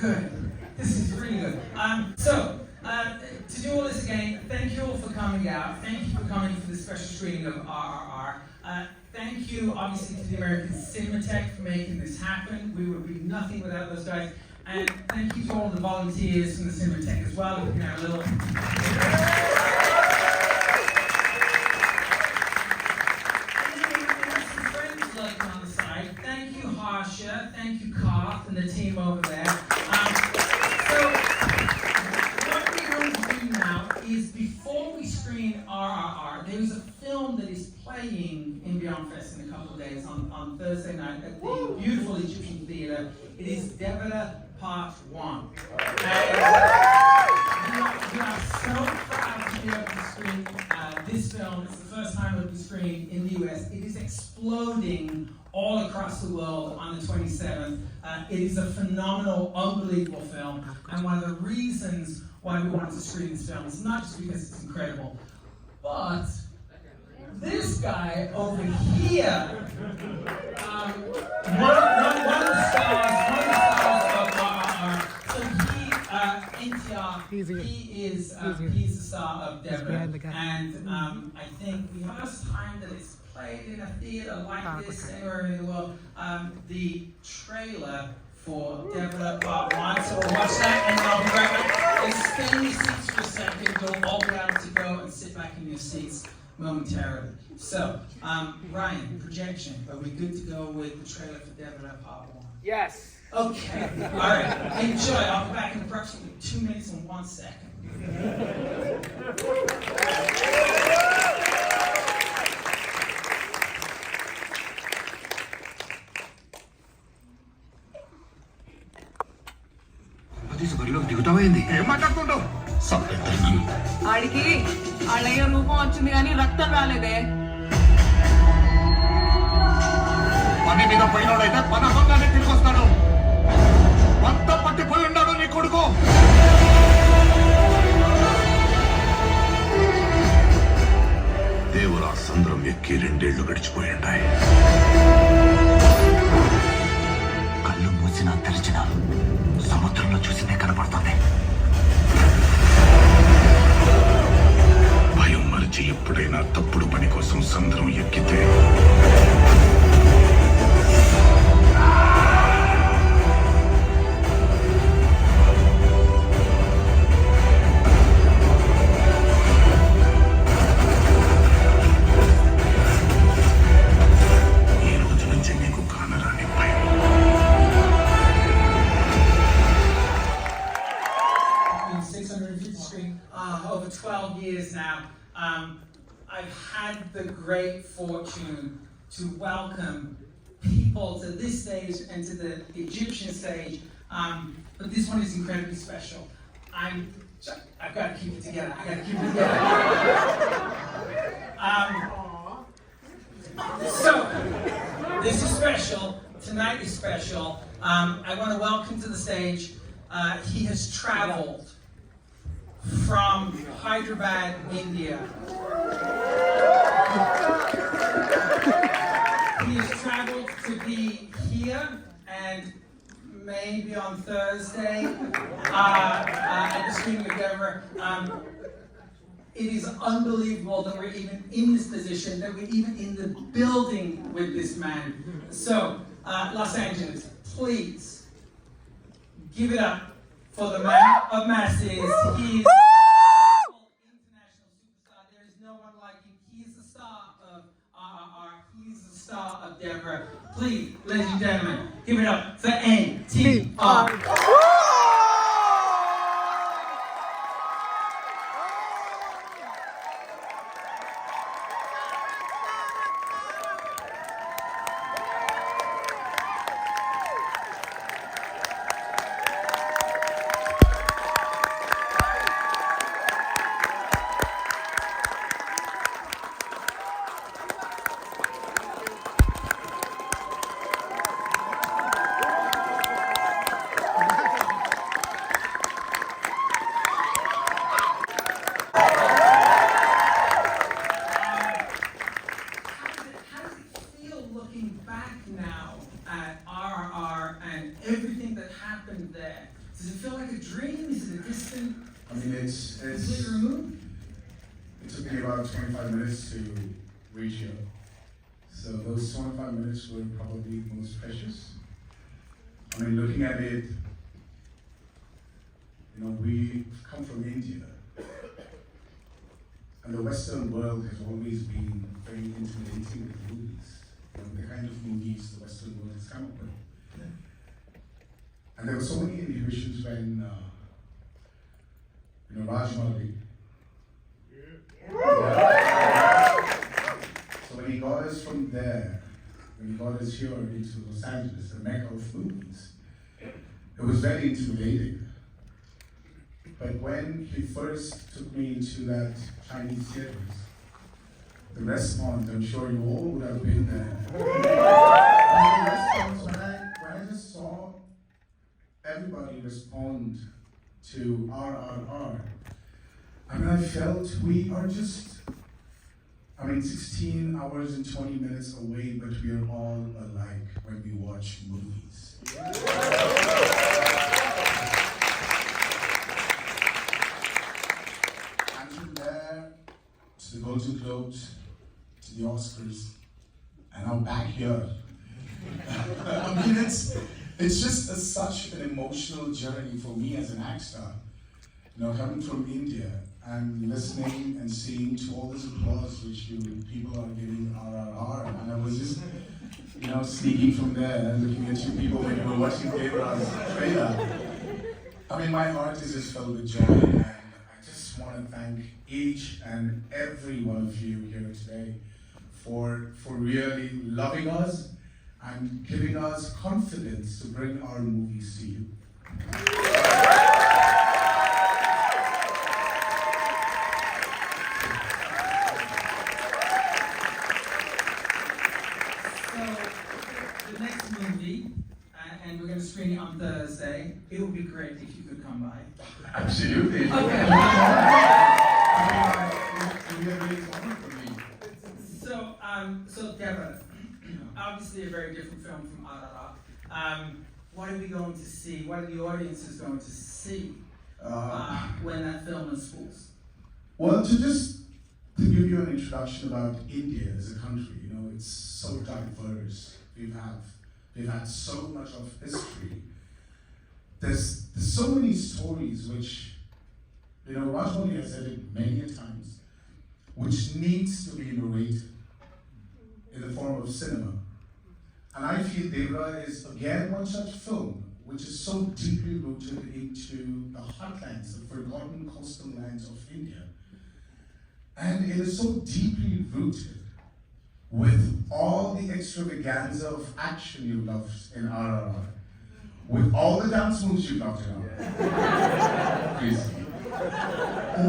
good. This is really good. To do all this again, thank you all for coming out. Thank you for coming for this special screening of RRR. Thank you, obviously, to the American Cinematheque for making this happen. We would be nothing without those guys. And thank you to all the volunteers from the Cinematheque as well. We can have a little... Thank you, Harsha. Thank you, Karth, and the team over there. What we're going to do now is, before we screen RRR, there's a film that is playing in Beyond Fest in a couple of days on Thursday night at the beautiful Egyptian theatre. It is Devara Part 1. We are so proud to be able to screen this film. It's the first time it will be screened in the US. It is exploding all across the world on the 27th. It is a phenomenal, unbelievable film, and one of the reasons why we wanted to screen this film is not just because it's incredible, but this guy over here, one of the stars of RRR. So NTR, he's the star of Devara, and I think the first time that it's played in a theatre like this anywhere in the world, the trailer for Devara Part 1, so we'll watch that and I'll be right back. And stay in your seats for a second, you'll all be able to go and sit back in your seats momentarily. So, Ryan, projection, are we good to go with the trailer for Devara Part 1? Yes. Okay, alright, enjoy. I'll be back in approximately 2 minutes and 1 second. దిగుతామైంది ఏం మాట్లాడుతుంటావు ఆడికి వాళ్ళయ్య రూపం వచ్చింది కానీ రక్తం రాలేదే. పని మీద పోయినోడైతే పని అవ్వగానే తిరిగి వస్తాడు. మొత్తం పట్టిపోయి ఉన్నాడు నీ కొడుకు. దేవరా సంద్రం ఎక్కి 2 ఏళ్లు గడిచిపోయి ఉంటాయి. కళ్ళు మూసినా తెరిచినా సముద్రంలో చూసిందే కనపడుతుంది. భయం మరిచి ఎప్పుడైనా తప్పుడు పని కోసం సముద్రం ఎక్కితే over 12 years now. I've had the great fortune to welcome people to this stage and to the Egyptian stage, but this one is incredibly special. I've got to keep it together. So, this is special. Tonight is special. I want to welcome to the stage. He has traveled from Hyderabad, India. He has traveled to be here and maybe on Thursday at the screening of Devara. It is unbelievable that we're even in this position, that we're even in the building with this man. So, Los Angeles, please give it up for the man of masses. He's international superstar. There is no one like him. He's the star of RRR. He's the star of Devara. Please, ladies and gentlemen, give it up for NTR. back now at RRR and everything that happened there, Does it feel like a dream? Is it a distant, I mean, it's completely removed? it took me about 25 minutes to reach here. So those 25 minutes were probably most precious. I mean, looking at it, you know, we come from India. And the Western world has always been very intimidating with movies. You know, the kind of movies the Western world has come up with. And there were so many inhibitions when, you know, Rajmouli. So when he got us from there, when he got us here into Los Angeles, the mecca of movies, it was very intimidating. But when he first took me into that Chinese theaters, the response, I'm sure you all would have been there. And the response, when I just saw everybody respond to RRR, I mean, I felt we are just, 16 hours and 20 minutes away, but we are all alike when we watch movies. And from there, to the Golden Globes, to the Oscars, and now back here. I mean, it's just such an emotional journey for me as an actor. You know, coming from India and listening and seeing to all this applause which people are giving RRR, and I was just, you know, sneaking from there and looking at you people when you were watching Devara's trailer. I mean, my heart is just filled with joy, and I just want to thank each and every one of you here today for really loving us and giving us confidence to bring our movies to you. So, the next movie, and we're going to screen it on Thursday. It would be great if you could come by. Absolutely. Okay. So Devara, obviously a very different film from RRR. What are we going to see? What are the audiences going to see when that film unspools? Well, to give you an introduction about India as a country, you know, it's so diverse. We've had so much of history. There's so many stories which, you know, Rajmouli has said it many a times, which needs to be narrated in the form of cinema. And I feel Devara is again one such film which is so deeply rooted into the heartlands, the forgotten coastal lands of India. And it is so deeply rooted with all the extravaganza of action you loved in RRR, with all the dance moves you loved in RRR, please,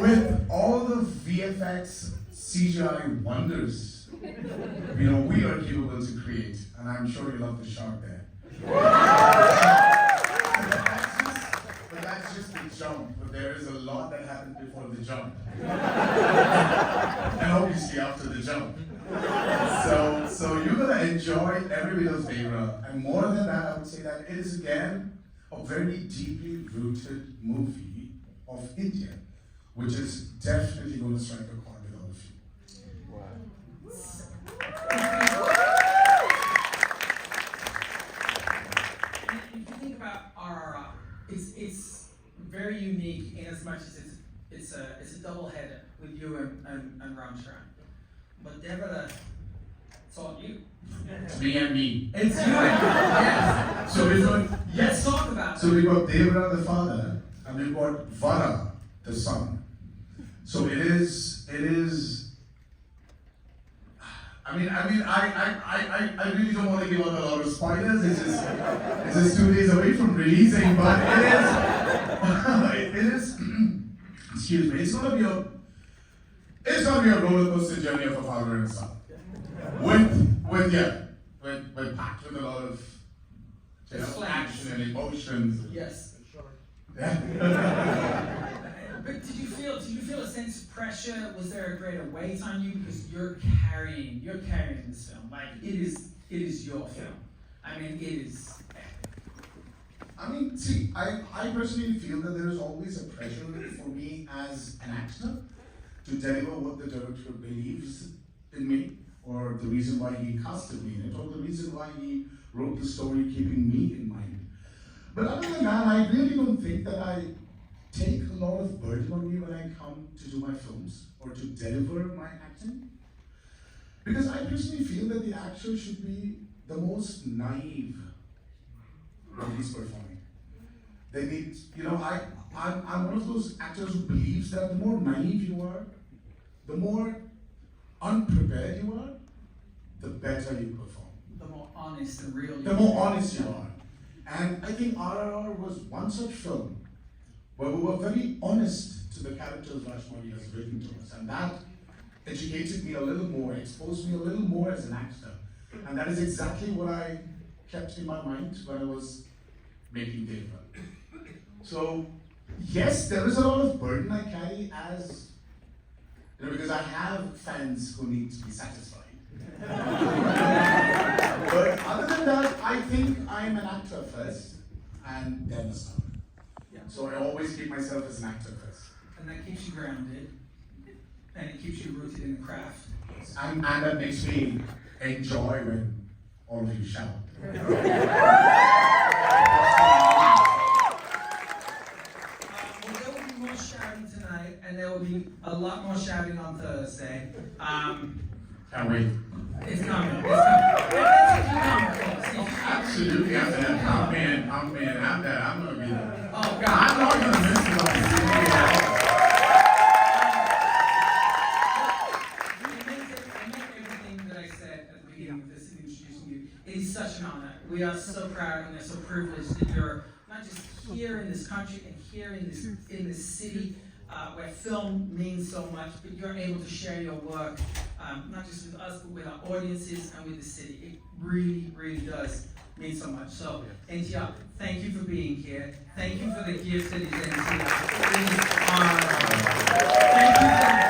with all the VFX CGI wonders, you know, we are capable to create, and I'm sure you love the shark there. But that's just the jump, but there is a lot that happened before the jump. And obviously after the jump. So you're gonna enjoy every bit of Devara, and more than that, I would say that it is again a very deeply rooted movie of India, which is definitely going to strike a chord with all of you. Wow. If you think about RRR, it's very unique in as much as it's a double header with you and Ramcharan. But Devara, it's all you. It's me and me. It's you and me. Yes. So we've got Let's talk about it. So we've got Devara the father, and we've got Vara the son. So it is. I really don't want to give out a lot of spoilers. It's just 2 days away from releasing, but it is. Excuse me. It's gonna be a roller coaster journey of a father and son. With packed with a lot of action and emotions. Yes. Yeah. But did you feel a sense of pressure? Was there a greater weight on you because you're carrying this film? Like it is your film. I mean, it is epic. I mean, see, I personally feel that there is always a pressure for me as an actor to deliver what the director believes in me, or the reason why he casted me in it, or the reason why he wrote the story keeping me in mind. But other than that, I really don't think that I take a lot of burden on me when I come to do my films or to deliver my acting. Because I personally feel that the actor should be the most naive when he's performing. They need, I'm one of those actors who believes that the more naive you are, the more unprepared you are, the better you perform. The more honest and real. The more honest you are. And I think RRR was one such film where we were very honest to the characters Rajmani has written to us. And that educated me a little more, exposed me a little more as an actor. And that is exactly what I kept in my mind when I was making Devara. So, yes, there is a lot of burden I carry as, because I have fans who need to be satisfied. But other than that, I think I'm an actor first, and then a star. Yeah. So I always keep myself as an actor first. And that keeps you grounded, and it keeps you rooted in the craft. And that makes me enjoy when all of you shout. Well, there will be more shouting tonight, and there will be a lot more shouting on Thursday. Can't wait. It's coming. It's coming. Absolutely, after that, come in, after that, I'm gonna be there. Oh, God. I'm not gonna miss it. I meant everything that I said at the beginning of this in introducing you. It is such an honor. We are so proud and we're so privileged that you're not just here in this country and here in this city where film means so much, but you're able to share your work not just with us, but with our audiences and with the city. It really, really does mean so much. So, NTR, thank you for being here. Thank you for the gift that is NTR. It is an honor. Thank you for